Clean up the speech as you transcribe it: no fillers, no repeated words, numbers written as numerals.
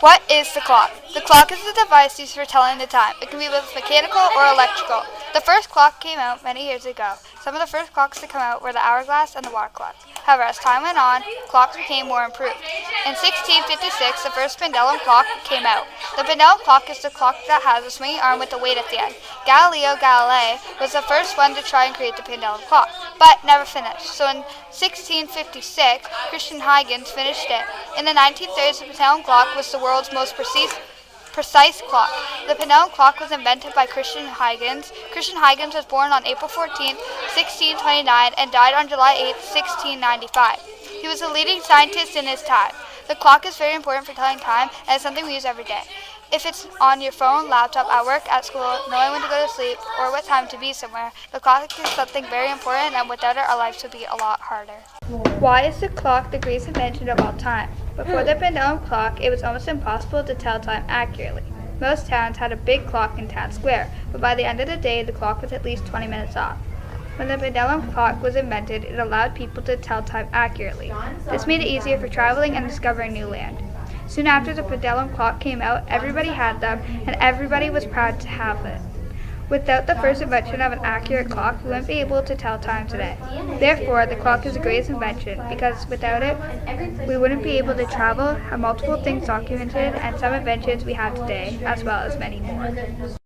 What is the clock? The clock is a device used for telling the time. It can be both mechanical or electrical. The first clock came out many years ago. Some of the first clocks to come out were the hourglass and the water clock. However, as time went on, clocks became more improved. In 1656, the first pendulum clock came out. The pendulum clock is the clock that has a swinging arm with a weight at the end. Galileo Galilei was the first one to try and create the pendulum clock, but never finished. So in 1656, Christian Huygens finished it. In the 1930s, the pendulum clock was the world's most precise clock. The pendulum clock was invented by Christian Huygens. Christian Huygens was born on April 14, 1629, and died on July 8, 1695. He was a leading scientist in his time. The clock is very important for telling time, and it's something we use every day. If it's on your phone, laptop, at work, at school, knowing when to go to sleep, or what time to be somewhere, the clock is something very important, and without it, our lives would be a lot harder. Why is the clock the greatest invention of all time? Before the pendulum clock, it was almost impossible to tell time accurately. Most towns had a big clock in town square, but by the end of the day, the clock was at least 20 minutes off. When the pendulum clock was invented, it allowed people to tell time accurately. This made it easier for traveling and discovering new land. Soon after the pendulum clock came out, everybody had them, and everybody was proud to have it. Without the first invention of an accurate clock, we wouldn't be able to tell time today. Therefore, the clock is the greatest invention, because without it, we wouldn't be able to travel, have multiple things documented, and some inventions we have today, as well as many more.